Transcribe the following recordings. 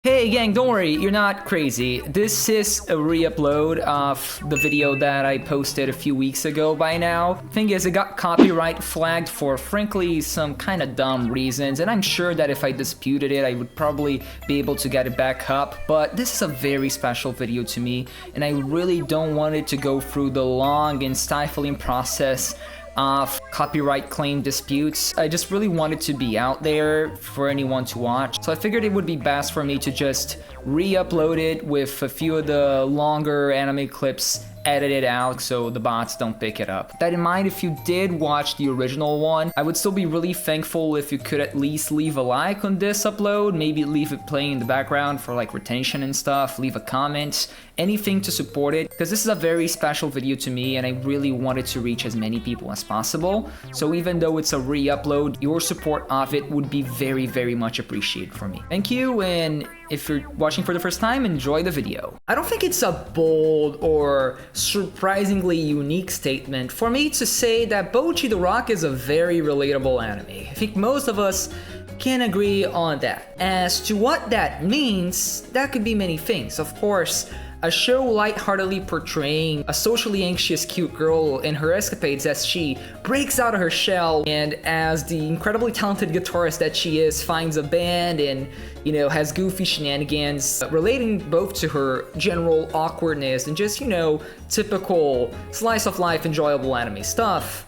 Hey gang, don't worry, you're not crazy. This is a re-upload of the video that I posted a few weeks ago by now. Thing is, it got copyright flagged for frankly some kind of dumb reasons, and I'm sure that if I disputed it, I would probably be able to get it back up, but this is a very special video to me, and I really don't want it to go through the long and stifling process of copyright claim disputes. I just really wanted to be out there for anyone to watch. So I figured it would be best for me to just re-upload it with a few of the longer anime clips edited out so the bots don't pick it up. That in mind, if you did watch the original one, I would still be really thankful if you could at least leave a like on this upload, maybe leave it playing in the background for like retention and stuff, leave a comment, anything to support it, because this is a very special video to me and I really wanted to reach as many people as possible. So even though it's a re-upload, your support of it would be very, very much appreciated for me. Thank you, and if you're watching for the first time, enjoy the video. I don't think it's a bold or surprisingly unique statement for me to say that Bocchi the Rock is a very relatable anime. I think most of us can agree on that. As to what that means, that could be many things. Of course, a show lightheartedly portraying a socially anxious cute girl and her escapades as she breaks out of her shell and as the incredibly talented guitarist that she is finds a band and, you know, has goofy shenanigans relating both to her general awkwardness and just, you know, typical slice of life enjoyable anime stuff.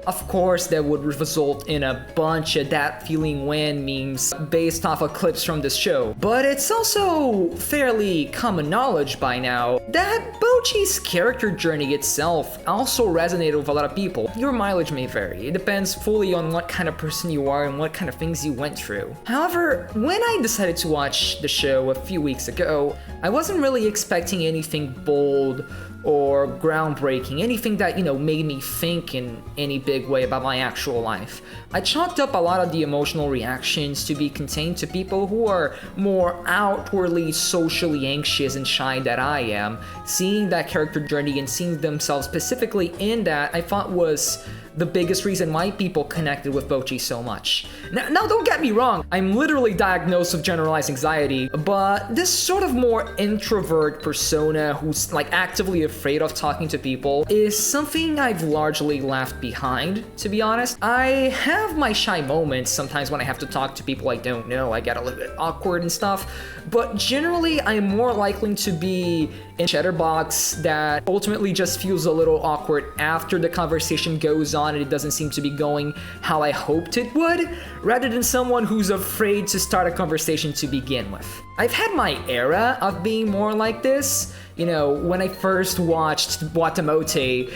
Of course, that would result in a bunch of that feeling when memes based off of clips from this show. But it's also fairly common knowledge by now that Bocchi's character journey itself also resonated with a lot of people. Your mileage may vary. It depends fully on what kind of person you are and what kind of things you went through. However, when I decided to watch the show a few weeks ago, I wasn't really expecting anything bold or groundbreaking, anything that, you know, made me think in any big way about my actual life. I chalked up a lot of the emotional reactions to be contained to people who are more outwardly socially anxious and shy than I am. Seeing that character journey and seeing themselves specifically in that, I thought was the biggest reason why people connected with Bocchi so much. Now don't get me wrong, I'm literally diagnosed with generalized anxiety, but this sort of more introvert persona who's like actively afraid of talking to people is something I've largely left behind, to be honest. I have my shy moments sometimes when I have to talk to people I don't know. I get a little bit awkward and stuff, but generally I'm more likely to be in chatterbox that ultimately just feels a little awkward after the conversation goes on and it doesn't seem to be going how I hoped it would, rather than someone who's afraid to start a conversation to begin with. I've had my era of being more like this. You know, when I first watched Watamote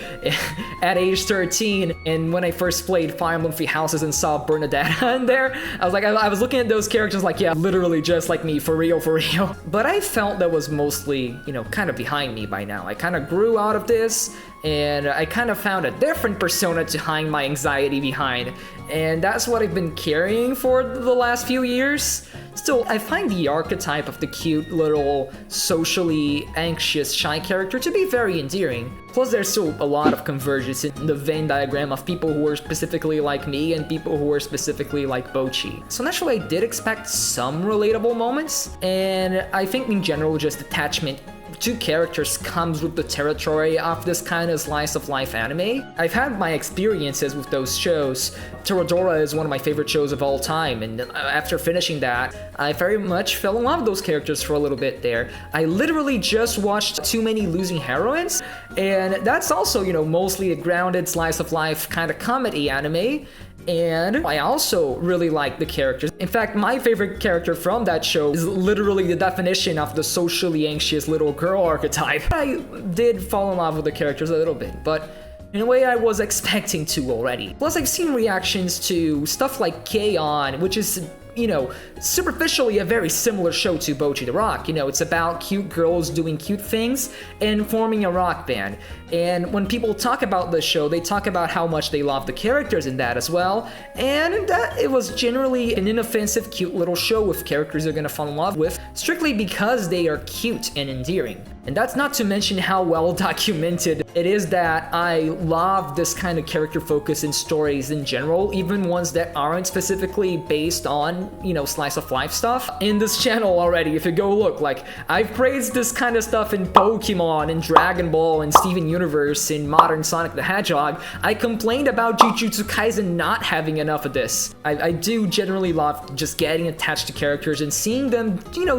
at age 13, and when I first played Fire Emblem Three Houses and saw Bernadette in there, I was looking at those characters like, yeah, literally just like me, for real, for real. But I felt that was mostly, you know, kind of behind me by now. I kind of grew out of this, and I kind of found a different persona to hide my anxiety behind, and that's what I've been carrying for the last few years. Still, I find the archetype of the cute little socially anxious shy character to be very endearing. Plus, there's still a lot of convergence in the Venn diagram of people who are specifically like me and people who are specifically like Bocchi. So naturally, I did expect some relatable moments, and I think in general, just attachment to characters comes with the territory of this kind of slice of life anime. I've had my experiences with those shows. Toradora is one of my favorite shows of all time, and after finishing that, I very much fell in love with those characters for a little bit there. I literally just watched Too Many Losing Heroines, and that's also, you know, mostly a grounded slice of life kind of comedy anime. And I also really like the characters. In fact, my favorite character from that show is literally the definition of the socially anxious little girl archetype. I did fall in love with the characters a little bit, but in a way I was expecting to already. Plus, I've seen reactions to stuff like K-On!, which is, you know, superficially a very similar show to Bocchi the Rock. You know, it's about cute girls doing cute things and forming a rock band. And when people talk about this show, they talk about how much they love the characters in that as well. And that it was generally an inoffensive, cute little show with characters they're gonna fall in love with, strictly because they are cute and endearing. And that's not to mention how well documented it is that I love this kind of character focus in stories in general, even ones that aren't specifically based on, slice of life stuff. In this channel already, if you go look, like, I've praised this kind of stuff in Pokemon, in Dragon Ball, in Steven Universe, in modern Sonic the Hedgehog. I complained about Jujutsu Kaisen not having enough of this. I do generally love just getting attached to characters and seeing them,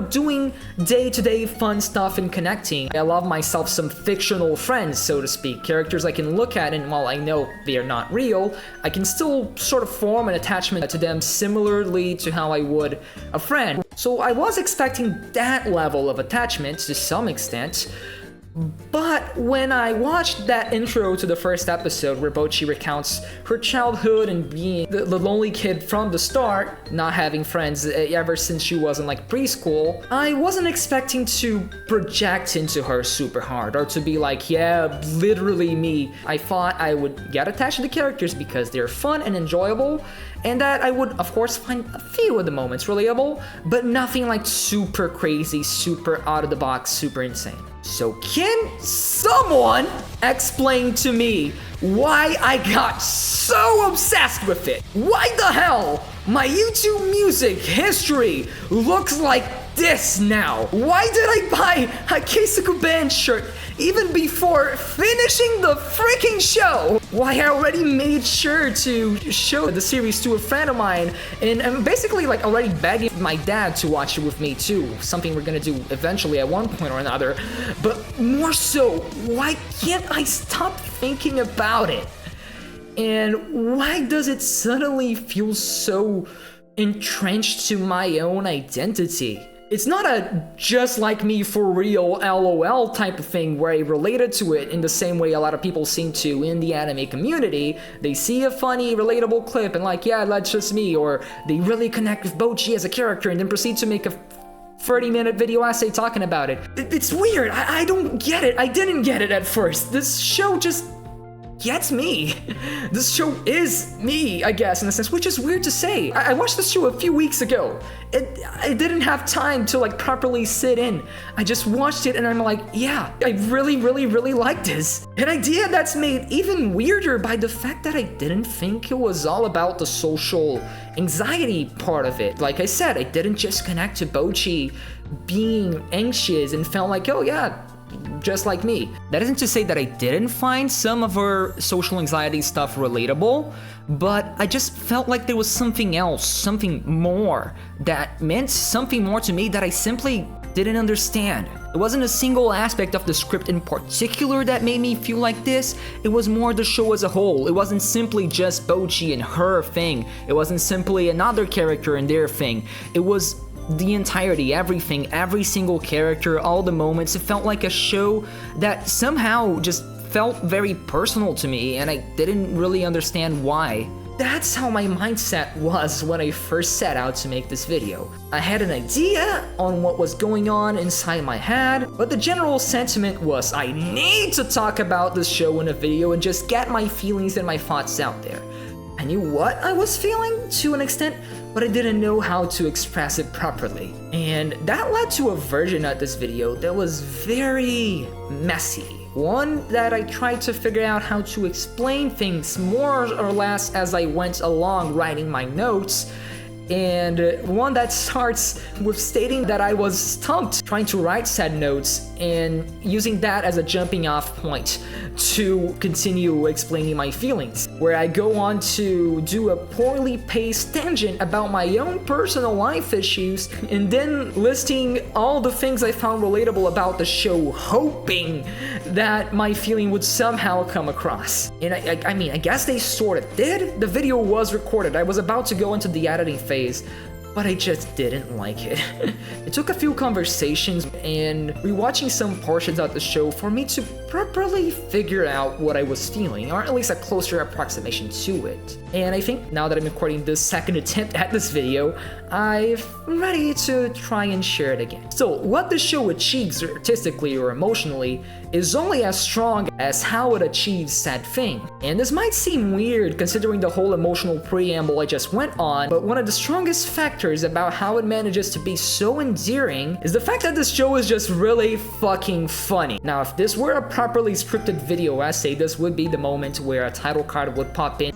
doing day-to-day fun stuff and connecting. I love myself some fictional friends, so to speak, characters I can look at, and while I know they are not real, I can still sort of form an attachment to them similarly to how I would a friend. So I was expecting that level of attachment to some extent. But when I watched that intro to the first episode where Bocchi recounts her childhood and being the lonely kid from the start, not having friends ever since she was in preschool, I wasn't expecting to project into her super hard or to be like, yeah, literally me. I thought I would get attached to the characters because they're fun and enjoyable, and that I would, of course, find a few of the moments relatable, but nothing like super crazy, super out of the box, super insane. So can someone explain to me why I got so obsessed with it? Why the hell my YouTube music history looks like this now? Why did I buy a Keisuke Band shirt even before finishing the freaking show? Why I already made sure to show the series to a friend of mine, and I'm basically already begging my dad to watch it with me too, something we're gonna do eventually at one point or another. But more so, why can't I stop thinking about it? And why does it suddenly feel so entrenched to my own identity? It's not a just like me for real LOL type of thing where I related to it in the same way a lot of people seem to in the anime community. They see a funny, relatable clip and yeah, that's just me, or they really connect with Bocchi as a character and then proceed to make a 30-minute video essay talking about it. It's weird. I don't get it. I didn't get it at first. This show just gets me. This show is me, I guess, in a sense, which is weird to say. I watched this show a few weeks ago. I didn't have time to properly sit in. I just watched it and I'm like, yeah, I really, really, really like this. An idea that's made even weirder by the fact that I didn't think it was all about the social anxiety part of it. Like I said, I didn't just connect to Bocchi being anxious and felt like, oh yeah, just like me. That isn't to say that I didn't find some of her social anxiety stuff relatable, but I just felt like there was something else, something more, that meant something more to me that I simply didn't understand. It wasn't a single aspect of the script in particular that made me feel like this, it was more the show as a whole. It wasn't simply just Bocchi and her thing, it wasn't simply another character and their thing, it was the entirety, everything, every single character, all the moments. It felt like a show that somehow just felt very personal to me, and I didn't really understand why. That's how my mindset was when I first set out to make this video. I had an idea on what was going on inside my head, but the general sentiment was I need to talk about this show in a video and just get my feelings and my thoughts out there. I knew what I was feeling to an extent, but I didn't know how to express it properly. And that led to a version of this video that was very messy. One that I tried to figure out how to explain things more or less as I went along writing my notes, and one that starts with stating that I was stumped trying to write said notes and using that as a jumping off point to continue explaining my feelings, where I go on to do a poorly paced tangent about my own personal life issues and then listing all the things I found relatable about the show, hoping that my feeling would somehow come across. And I mean, I guess they sort of did. The video was recorded. I was about to go into the editing phase, but I just didn't like it. It took a few conversations and rewatching some portions of the show for me to properly figure out what I was feeling, or at least a closer approximation to it. And I think now that I'm recording this second attempt at this video, I'm ready to try and share it again. So what the show achieves artistically or emotionally is only as strong as how it achieves said thing. And this might seem weird considering the whole emotional preamble I just went on, but one of the strongest factors characters about how it manages to be so endearing is the fact that this show is just really fucking funny. Now, if this were a properly scripted video essay, this would be the moment where a title card would pop in.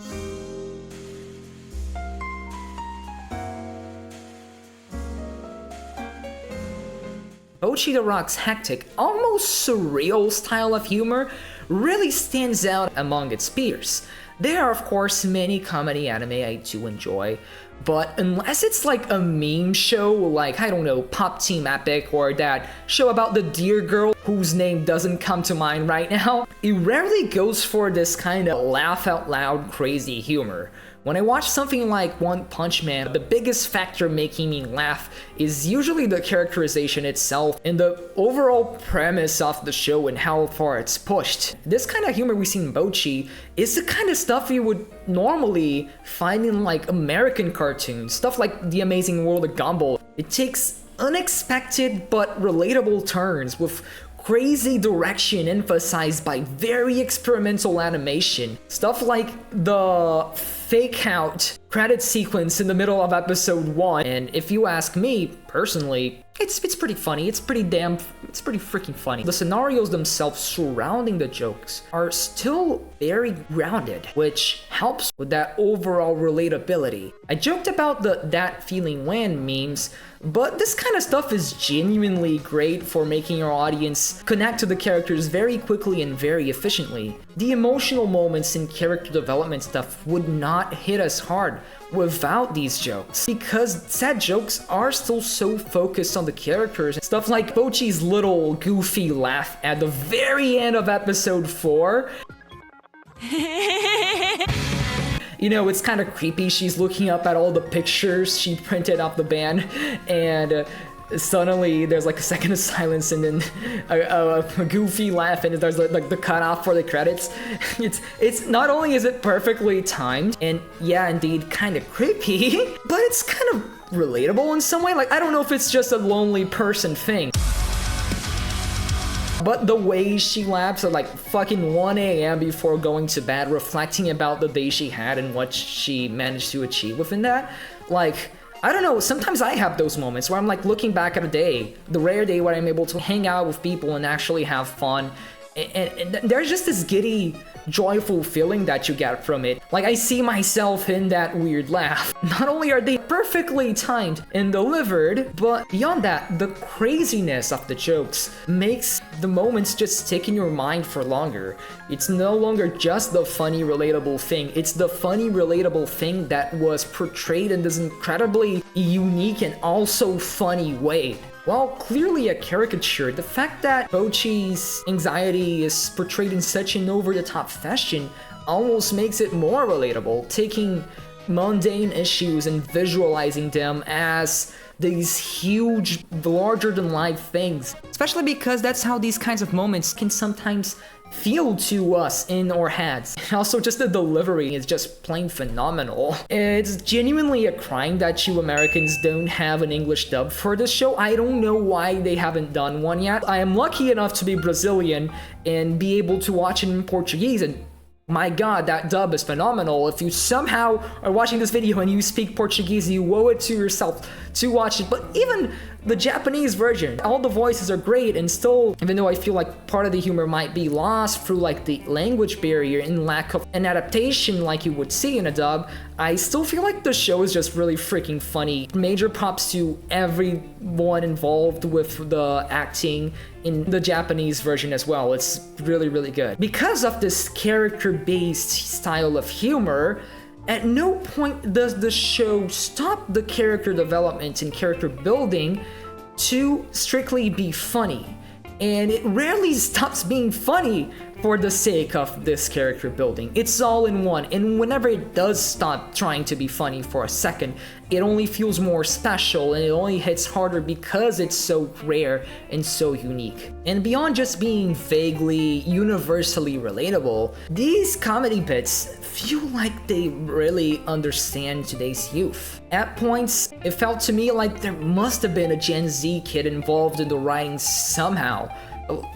Bocchi the Rock's hectic, almost surreal style of humor really stands out among its peers. There are, of course, many comedy anime I do enjoy, but unless it's like a meme show like, I don't know, Pop Team Epic or that show about the deer girl whose name doesn't come to mind right now, it rarely goes for this kind of laugh out loud crazy humor. When I watch something like One Punch Man, the biggest factor making me laugh is usually the characterization itself and the overall premise of the show and how far it's pushed. This kind of humor we see in Bocchi is the kind of stuff you would normally find in like American cartoons, stuff like The Amazing World of Gumball. It takes unexpected but relatable turns with crazy direction emphasized by very experimental animation. Stuff like the fake out credit sequence in the middle of episode 1. And if you ask me personally, it's pretty funny. It's pretty freaking funny. The scenarios themselves surrounding the jokes are still very grounded, which helps with that overall relatability. I joked about the "that feeling when" memes, but this kind of stuff is genuinely great for making your audience connect to the characters very quickly and very efficiently. The emotional moments in character development stuff would not hit as hard without these jokes, because said jokes are still so focused on the characters. Stuff like Bocchi's little goofy laugh at the very end of episode 4. You know, it's kind of creepy. She's looking up at all the pictures she printed off the band, and suddenly there's like a second of silence and then a goofy laugh, and there's like the cutoff for the credits. It's not only is it perfectly timed and yeah, indeed kind of creepy, but it's kind of relatable in some way. Like, I don't know if it's just a lonely person thing, but the way she laughs at like fucking 1 a.m. before going to bed, reflecting about the day she had and what she managed to achieve within that, like, I don't know, sometimes I have those moments where I'm like looking back at a day, the rare day where I'm able to hang out with people and actually have fun, and there's just this giddy, joyful feeling that you get from it. Like, I see myself in that weird laugh. Not only are they perfectly timed and delivered, but beyond that, the craziness of the jokes makes the moments just stick in your mind for longer. It's no longer just the funny, relatable thing. It's the funny, relatable thing that was portrayed in this incredibly unique and also funny way. While clearly a caricature, the fact that Bocchi's anxiety is portrayed in such an over-the-top fashion almost makes it more relatable, taking mundane issues and visualizing them as these huge, larger-than-life things. Especially because that's how these kinds of moments can sometimes feel to us in our heads. And also, just the delivery is just plain phenomenal. It's genuinely a crime that you Americans don't have an English dub for this show. I don't know why they haven't done one yet. I am lucky enough to be Brazilian and be able to watch it in Portuguese, and my god, that dub is phenomenal. If you somehow are watching this video and you speak Portuguese, you owe it to yourself to watch it. But even the Japanese version, all the voices are great, and still, even though I feel like part of the humor might be lost through like the language barrier and lack of an adaptation like you would see in a dub, I still feel like the show is just really freaking funny. Major props to everyone involved with the acting in the Japanese version as well. It's really, really good. Because of this character-based style of humor, at no point does the show stop the character development and character building to strictly be funny. And it rarely stops being funny for the sake of this character building. It's all in one, and whenever it does stop trying to be funny for a second, it only feels more special and it only hits harder because it's so rare and so unique. And beyond just being vaguely, universally relatable, these comedy bits feel like they really understand today's youth. At points, it felt to me like there must have been a Gen Z kid involved in the writing somehow,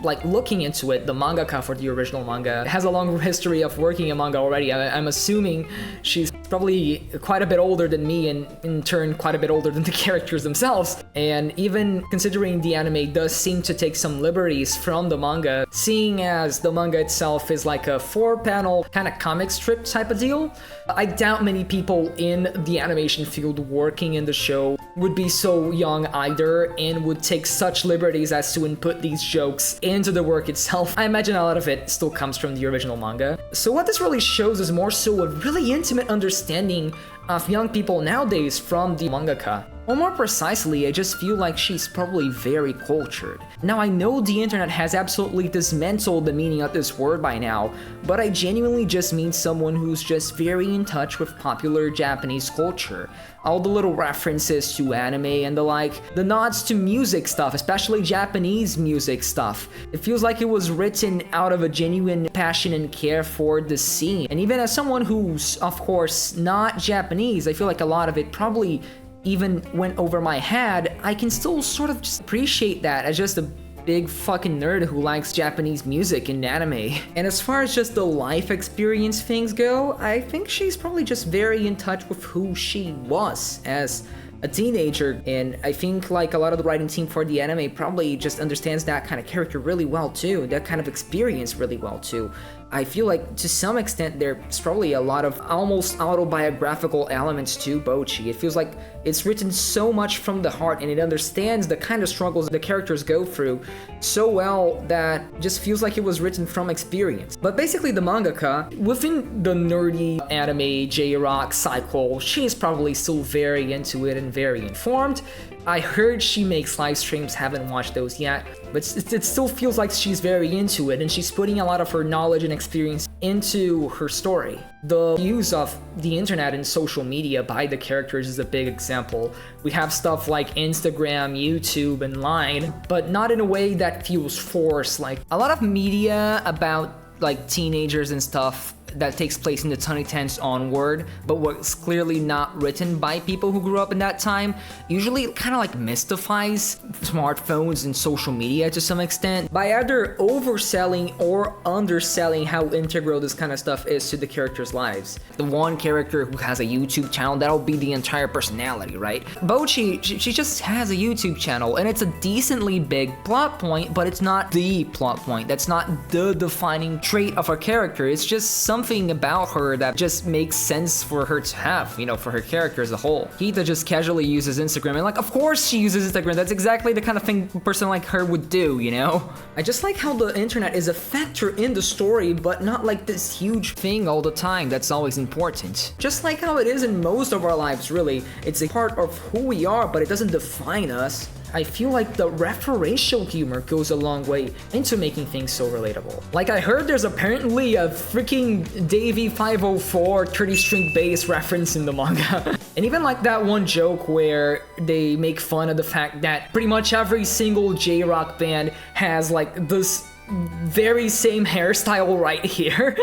like looking into it, the mangaka for the original manga has a long history of working in manga already. I'm assuming she's probably quite a bit older than me, and in turn quite a bit older than the characters themselves. And even considering the anime does seem to take some liberties from the manga, seeing as the manga itself is like a 4-panel kind of comic strip type of deal, I doubt many people in the animation field working in the show would be so young either and would take such liberties as to input these jokes into the work itself. I imagine a lot of it still comes from the original manga. So what this really shows is more so a really intimate understanding of young people nowadays from the mangaka. Or more precisely, I just feel like she's probably very cultured. Now, I know the internet has absolutely dismantled the meaning of this word by now, but I genuinely just mean someone who's just very in touch with popular Japanese culture. All the little references to anime and the like, the nods to music stuff, especially Japanese music stuff. It feels like it was written out of a genuine passion and care for the scene. And even as someone who's, of course, not Japanese, I feel like a lot of it probably even went over my head. I can still sort of just appreciate that as just a big fucking nerd who likes Japanese music and anime. And as far as just the life experience things go, I think she's probably just very in touch with who she was as a teenager, and I think like a lot of the writing team for the anime probably just understands that kind of character really well too, that kind of experience really well too. I feel like to some extent there's probably a lot of almost autobiographical elements to Bocchi. It feels like it's written so much from the heart and it understands the kind of struggles the characters go through so well that just feels like it was written from experience. But basically the mangaka, within the nerdy anime J-Rock cycle, she's probably still very into it and very informed. I heard she makes live streams, haven't watched those yet, but it still feels like she's very into it and she's putting a lot of her knowledge and experience into her story. The use of the internet and social media by the characters is a big example. We have stuff like Instagram, YouTube, and Line, but not in a way that feels forced. Like a lot of media about like teenagers and stuff that takes place in the 2010s onward, but was clearly not written by people who grew up in that time, usually kind of like mystifies smartphones and social media to some extent by either overselling or underselling how integral this kind of stuff is to the characters' lives. The one character who has a YouTube channel, that'll be the entire personality, right? Bocchi, she just has a YouTube channel, and it's a decently big plot point, but it's not the plot point. That's not the defining trait of her character. It's just something about her that just makes sense for her to have, you know, for her character as a whole. Hita just casually uses Instagram, and like, of course she uses Instagram. That's exactly the kind of thing a person like her would do, you know? I just like how the internet is a factor in the story, but not like this huge thing all the time that's always important. Just like how it is in most of our lives, really. It's a part of who we are, but it doesn't define us. I feel like the referential humor goes a long way into making things so relatable. Like I heard there's apparently a freaking Davey 504 30 string bass reference in the manga. And even like that one joke where they make fun of the fact that pretty much every single J-Rock band has like this very same hairstyle right here.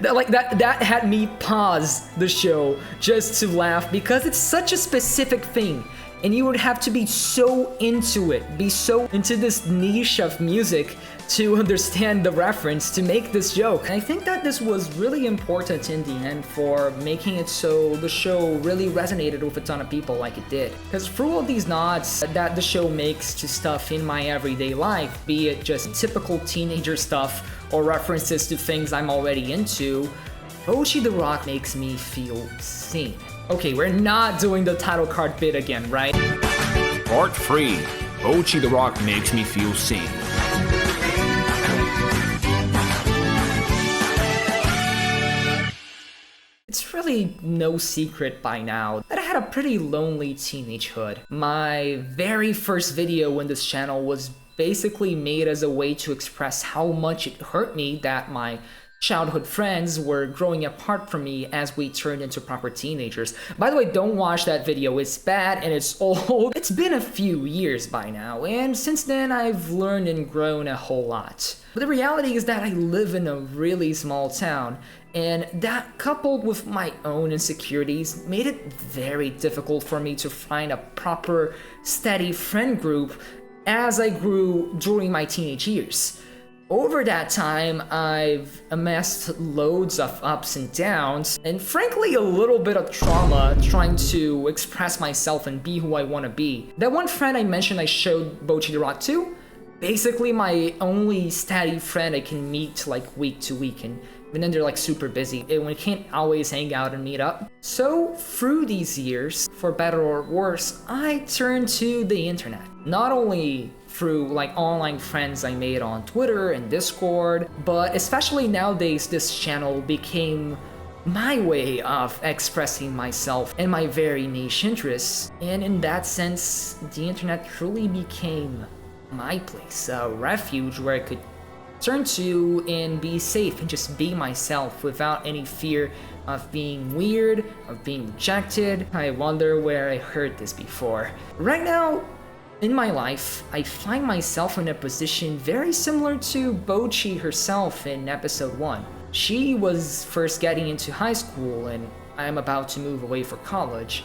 that had me pause the show just to laugh because it's such a specific thing. And you would have to be so into it, be so into this niche of music to understand the reference, to make this joke. And I think that this was really important in the end for making it so the show really resonated with a ton of people like it did. Because through all these nods that the show makes to stuff in my everyday life, be it just typical teenager stuff or references to things I'm already into, Bocchi the Rock makes me feel seen. Okay, we're not doing the title card bit again, right? Part 3. Bocchi the Rock makes me feel seen. It's really no secret by now that I had a pretty lonely teenagehood. My very first video in this channel was basically made as a way to express how much it hurt me that my childhood friends were growing apart from me as we turned into proper teenagers. By the way, don't watch that video. It's bad and it's old. It's been a few years by now, and since then I've learned and grown a whole lot. But the reality is that I live in a really small town, and that coupled with my own insecurities made it very difficult for me to find a proper, steady friend group as I grew during my teenage years. Over that time, I've amassed loads of ups and downs, and frankly a little bit of trauma trying to express myself and be who I want to be. That one friend I mentioned I showed Bocchi the Rock to, basically my only steady friend I can meet like week to week, and even then they're like super busy and we can't always hang out and meet up. So through these years, for better or worse, I turned to the internet. Not only through like online friends I made on Twitter and Discord, but especially nowadays this channel became my way of expressing myself and my very niche interests. And in that sense, the internet truly became my place, a refuge where I could turn to and be safe and just be myself without any fear of being weird, of being rejected. I wonder where I heard this before. Right now, in my life, I find myself in a position very similar to Bocchi herself in episode 1. She was first getting into high school and I'm about to move away for college.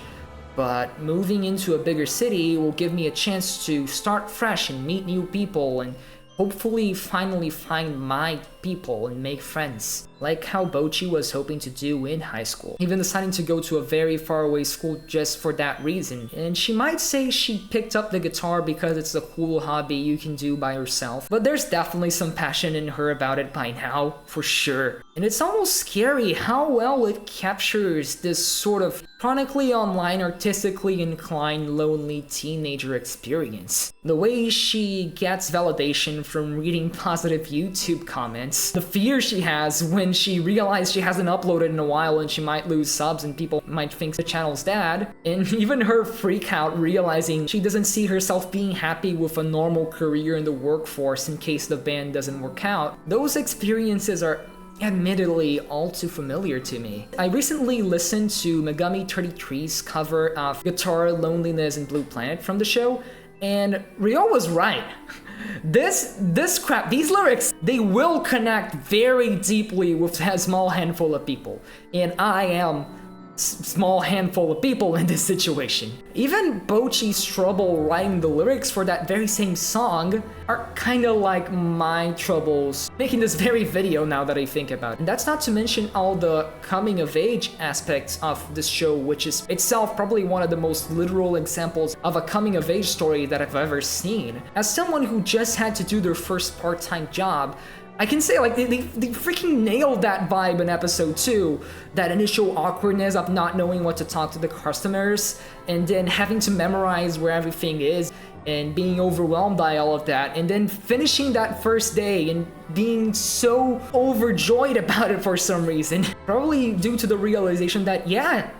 But moving into a bigger city will give me a chance to start fresh and meet new people and hopefully finally find my people and make friends, like how Bocchi was hoping to do in high school, even deciding to go to a very faraway school just for that reason. And she might say she picked up the guitar because it's a cool hobby you can do by yourself, but there's definitely some passion in her about it by now, for sure. And it's almost scary how well it captures this sort of chronically online, artistically inclined, lonely teenager experience. The way she gets validation from reading positive YouTube comments, the fear she has when she realizes she hasn't uploaded in a while and she might lose subs and people might think the channel's dead, and even her freak out realizing she doesn't see herself being happy with a normal career in the workforce in case the band doesn't work out. Those experiences are admittedly all too familiar to me. I recently listened to Megami 33's cover of Guitar, Loneliness, and Blue Planet from the show, and Ryo was right. This crap, these lyrics, they will connect very deeply with a small handful of people, and I am small handful of people in this situation. Even Bocchi's trouble writing the lyrics for that very same song are kinda like my troubles making this very video now that I think about it. And that's not to mention all the coming of age aspects of this show, which is itself probably one of the most literal examples of a coming of age story that I've ever seen. As someone who just had to do their first part-time job, I can say like they freaking nailed that vibe in episode 2, that initial awkwardness of not knowing what to talk to the customers and then having to memorize where everything is and being overwhelmed by all of that, and then finishing that first day and being so overjoyed about it for some reason, probably due to the realization that yeah,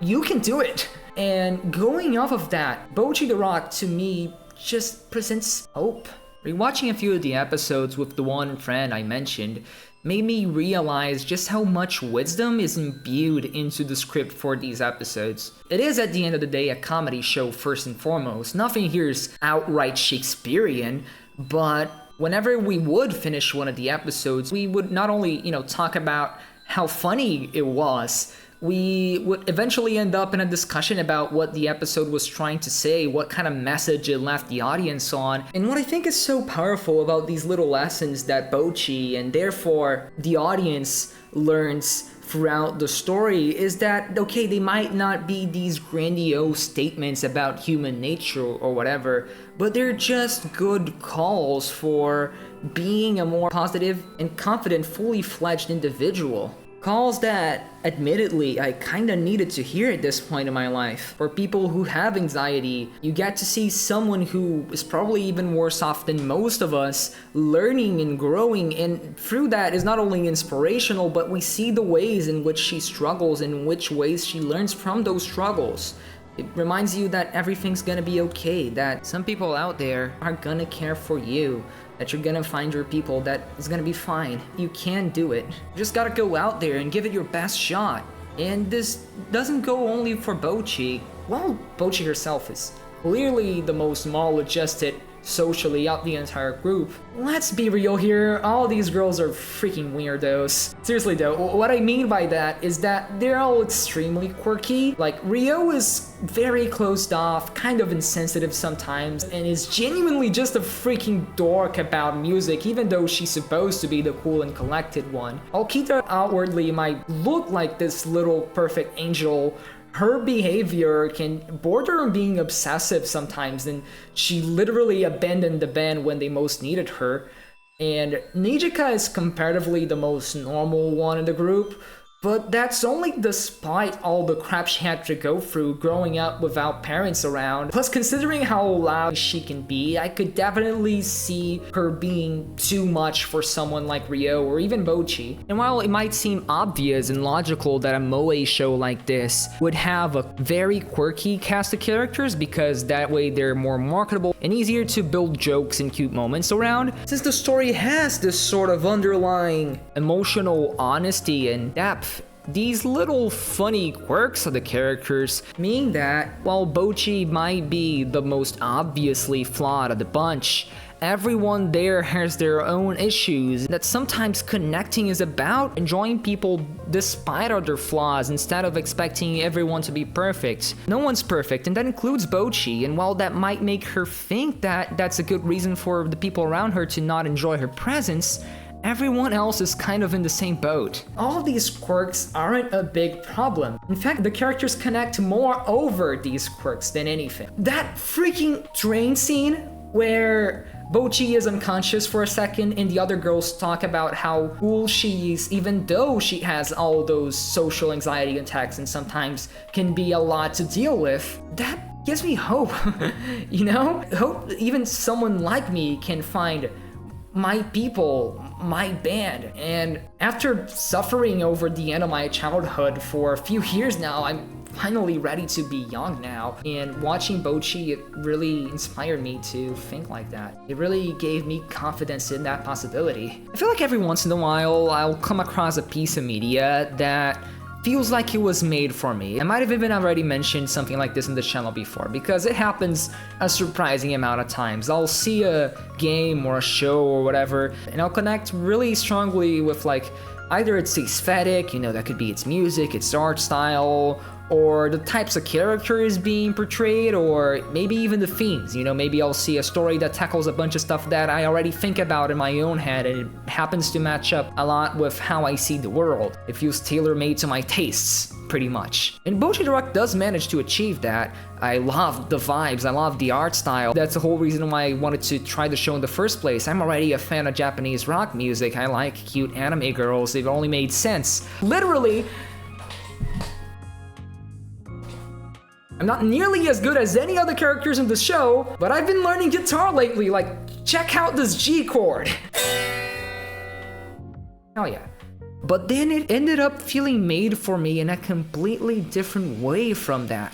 you can do it. And going off of that, Bocchi the Rock to me just presents hope. Rewatching a few of the episodes with the one friend I mentioned made me realize just how much wisdom is imbued into the script for these episodes. It is at the end of the day a comedy show first and foremost. Nothing here is outright Shakespearean, but whenever we would finish one of the episodes, we would not only, talk about how funny it was, we would eventually end up in a discussion about what the episode was trying to say, what kind of message it left the audience on. And what I think is so powerful about these little lessons that Bocchi and therefore the audience learns throughout the story is that, okay, they might not be these grandiose statements about human nature or whatever, but they're just good calls for being a more positive and confident, fully fledged individual. Calls that, admittedly, I kinda needed to hear at this point in my life. For people who have anxiety, you get to see someone who is probably even worse off than most of us, learning and growing, and through that is not only inspirational, but we see the ways in which she struggles and in which ways she learns from those struggles. It reminds you that everything's gonna be okay, that some people out there are gonna care for you, that you're gonna find your people, that is gonna be fine. You can do it. You just gotta go out there and give it your best shot. And this doesn't go only for Bocchi. While Bocchi herself is clearly the most maladjusted, socially out the entire group. Let's be real here, all these girls are freaking weirdos. Seriously though, what I mean by that is that they're all extremely quirky. Like, Rio is very closed off, kind of insensitive sometimes, and is genuinely just a freaking dork about music, even though she's supposed to be the cool and collected one. Alkita outwardly might look like this little perfect angel. Her behavior can border on being obsessive sometimes, and she literally abandoned the band when they most needed her. And Nijika is comparatively the most normal one in the group, but that's only despite all the crap she had to go through growing up without parents around. Plus, considering how loud she can be, I could definitely see her being too much for someone like Rio or even Bocchi. And while it might seem obvious and logical that a moe show like this would have a very quirky cast of characters because that way they're more marketable and easier to build jokes and cute moments around, since the story has this sort of underlying emotional honesty and depth, these little funny quirks of the characters mean that while Bocchi might be the most obviously flawed of the bunch, everyone there has their own issues, that sometimes connecting is about enjoying people despite of their flaws instead of expecting everyone to be perfect. No one's perfect, and that includes Bocchi, and while that might make her think that that's a good reason for the people around her to not enjoy her presence, everyone else is kind of in the same boat. All of these quirks aren't a big problem. In fact, the characters connect more over these quirks than anything. That freaking train scene where Bocchi is unconscious for a second and the other girls talk about how cool she is even though she has all those social anxiety attacks and sometimes can be a lot to deal with, that gives me hope. You know? Hope even someone like me can find my people, my band. And after suffering over the end of my childhood for a few years now, I'm finally ready to be young now. And watching Bocchi, it really inspired me to think like that. It really gave me confidence in that possibility. I feel like every once in a while, I'll come across a piece of media that feels like it was made for me. I might have even already mentioned something like this in the channel before, because it happens a surprising amount of times. I'll see a game or a show or whatever, and I'll connect really strongly with like, either its aesthetic, you know, that could be its music, its art style, or the types of characters being portrayed, or maybe even the themes. You know, maybe I'll see a story that tackles a bunch of stuff that I already think about in my own head, and it happens to match up a lot with how I see the world. It feels tailor-made to my tastes, pretty much. And Bocchi the Rock does manage to achieve that. I love the vibes, I love the art style. That's the whole reason why I wanted to try the show in the first place. I'm already a fan of Japanese rock music. I like cute anime girls. It only made sense. Literally, I'm not nearly as good as any other characters in the show, but I've been learning guitar lately, like, check out this G chord. Oh yeah. But then it ended up feeling made for me in a completely different way from that.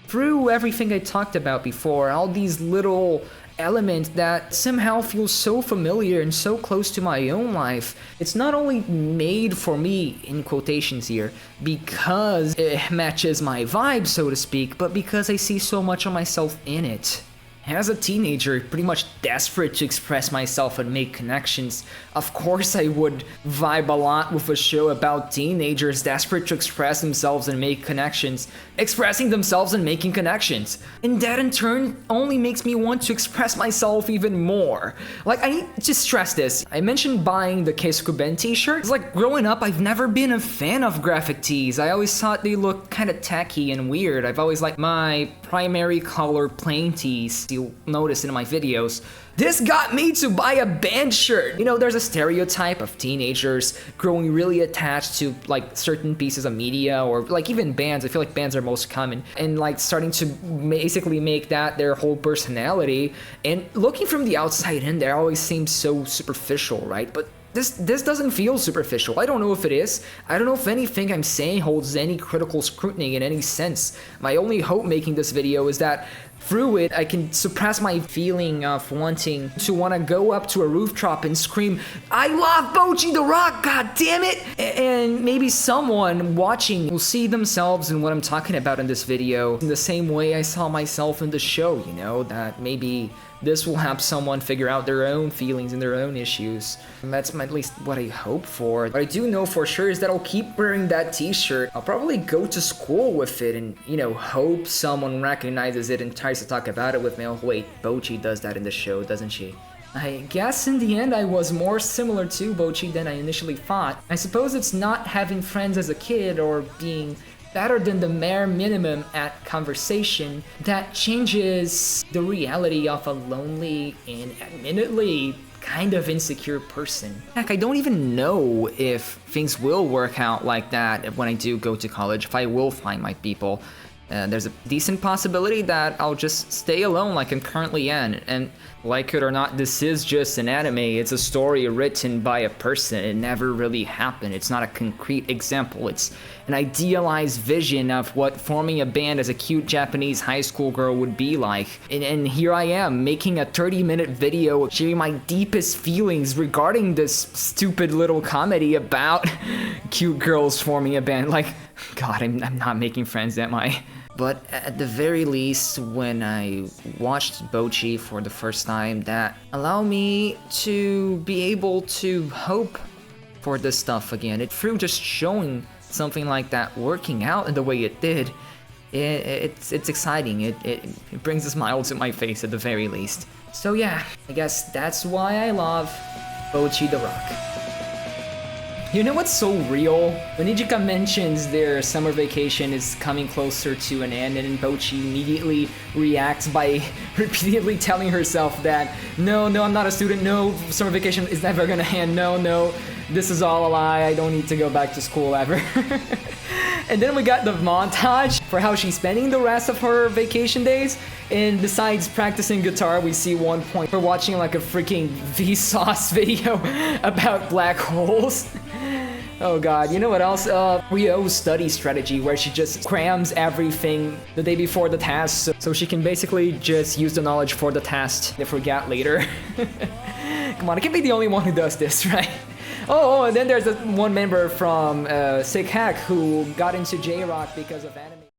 Through everything I talked about before, all these little elements that somehow feel so familiar and so close to my own life. It's not only made for me, in quotations here, because it matches my vibe, so to speak, but because I see so much of myself in it. As a teenager, pretty much desperate to express myself and make connections, of course I would vibe a lot with a show about teenagers desperate to express themselves and make connections, expressing themselves and making connections. And that in turn only makes me want to express myself even more. Like, I need to stress this. I mentioned buying the Keisukuben t-shirt. It's like, growing up, I've never been a fan of graphic tees. I always thought they looked kind of tacky and weird. I've always liked my primary color plain tees. You'll notice in my videos. This got me to buy a band shirt. You know, there's a stereotype of teenagers growing really attached to like certain pieces of media or like even bands. I feel like bands are most common, and like starting to basically make that their whole personality. And looking from the outside in, they always seem so superficial, right? But this doesn't feel superficial. I don't know if it is. I don't know if anything I'm saying holds any critical scrutiny in any sense. My only hope making this video is that through it, I can suppress my feeling of wanting to want to go up to a rooftop and scream, I love Bocchi the Rock, god damn it! And maybe someone watching will see themselves in what I'm talking about in this video in the same way I saw myself in the show, you know, that maybe this will help someone figure out their own feelings and their own issues. And that's at least what I hope for. What I do know for sure is that I'll keep wearing that t-shirt. I'll probably go to school with it and, you know, hope someone recognizes it and tries to talk about it with me. Oh wait, Bocchi does that in the show, doesn't she? I guess in the end I was more similar to Bocchi than I initially thought. I suppose it's not having friends as a kid or being better than the bare minimum at conversation that changes the reality of a lonely and admittedly kind of insecure person. Heck, I don't even know if things will work out like that when I do go to college, if I will find my people. There's a decent possibility that I'll just stay alone like I'm currently in, and like it or not, this is just an anime. It's a story written by a person. It never really happened. It's not a concrete example. It's an idealized vision of what forming a band as a cute Japanese high school girl would be like. And here I am, making a 30-minute video sharing my deepest feelings regarding this stupid little comedy about cute girls forming a band. Like, God, I'm not making friends, am I? But at the very least, when I watched Bocchi for the first time, that allowed me to be able to hope for this stuff again. Through just showing something like that working out in the way it did, it's exciting. It brings a smile to my face at the very least. So yeah, I guess that's why I love Bocchi the Rock. You know what's so real? When Ijika mentions their summer vacation is coming closer to an end, and Bocchi immediately reacts by repeatedly telling herself that, no, I'm not a student, no, summer vacation is never gonna end, no, this is all a lie, I don't need to go back to school ever. And then we got the montage for how she's spending the rest of her vacation days. And besides practicing guitar, we see one point we're watching like a freaking Vsauce video about black holes. Oh god, you know what else? Ryo's study strategy, where she just crams everything the day before the test, so she can basically just use the knowledge for the test and forget later. Come on, I can't be the only one who does this, right? Oh, and then there's one member from Sick Hack who got into J-Rock because of anime.